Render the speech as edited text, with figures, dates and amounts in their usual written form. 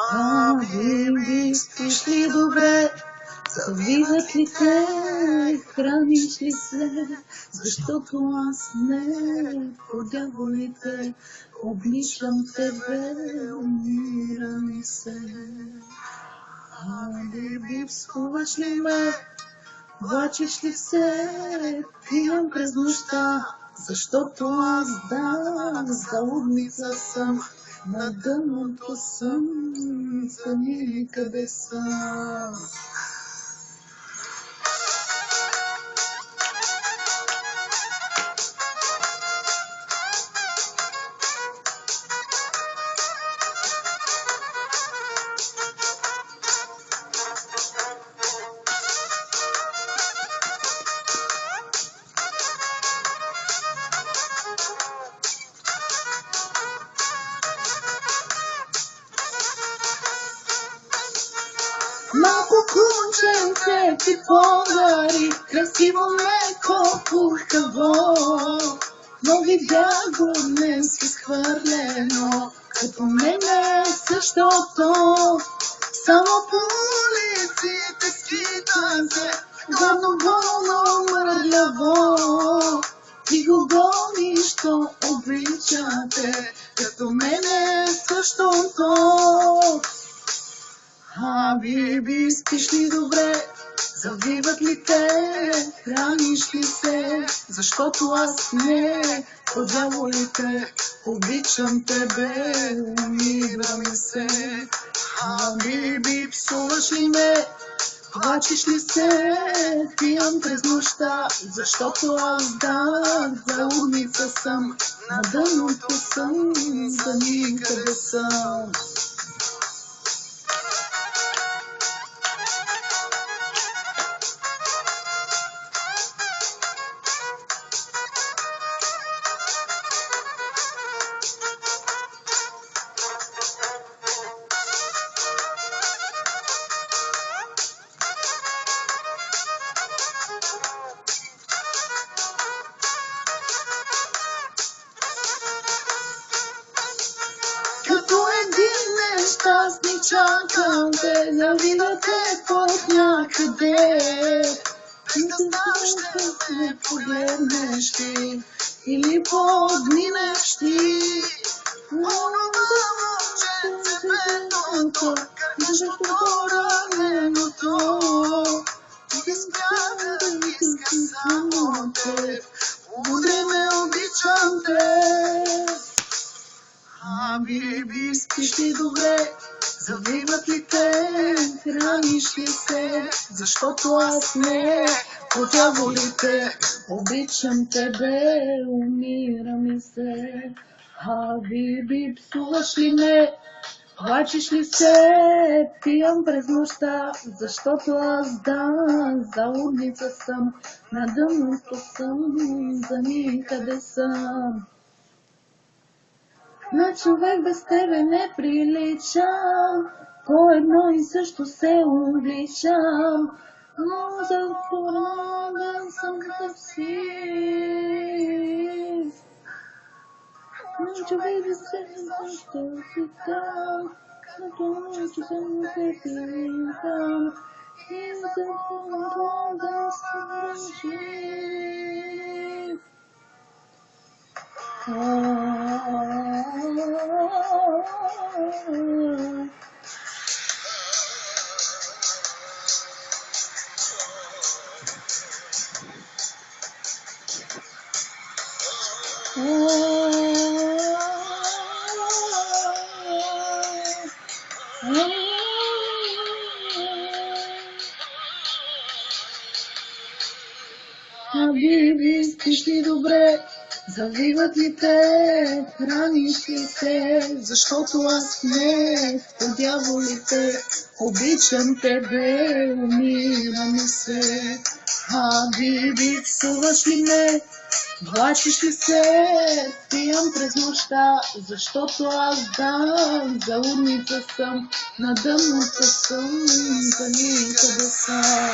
Хабиби, спиш ли добре? Завиват ли те? Храниш ли се? Защото аз не, по дяволите, обичам тебе, умира ми се. Хабиби, псуваш ли ме? Плачеш ли се? Пиям през нощта, защото аз заудница съм. На дъното съм, сами къде съм. Малко кученце ти подари, красиво леко пухкаво, но видя го днес изхвърлено, като мене същото. Само по улиците скита се, горно болно мърляво, ти го гониш, то обичате, като мене същото. Хабиби, спиш ли добре? Завиват ли те? Храниш ли се? Защото аз не, по дяволите, обичам тебе, умира ми се. Хабиби, псуваш ли ме? Плачеш ли се? Пиям през нощта, защото аз заудница съм. На дъното съм, за никъде съм. Като един нещастник чакам те, да видя те под някъде. И да знаш, да ме погледнеш ти, или подминеш ти. Онова момченце бедното, защото пораненото, изпряна да иска само теб, утре ме обичам теб. Хабиби, спиш ли добре? Завиват ли те? Храниш ли се? Защото аз не, по дяволите, обичам тебе, умира ми се. Хабиби, псуваш ли ме? Плачеш ли се? Пиям през нощта, защото аз заудница съм. На дъното съм, за никъде съм. На човек без тебе не приличам, по едно и също се обличам, но за порога съм такъв си. На човек без тебе също си там, като че съм те приличам, и за порога съм жив. Хабиби, спиш ли добре? Завиват ли те? Храниш ли се? Защото аз не, по дяволите, обичам тебе, умира ми се. Хабиби, псуваш ли ме? Плачеш ли се? Пиям през нощта, защото аз заудница съм. На дъното съм, за никъде съм.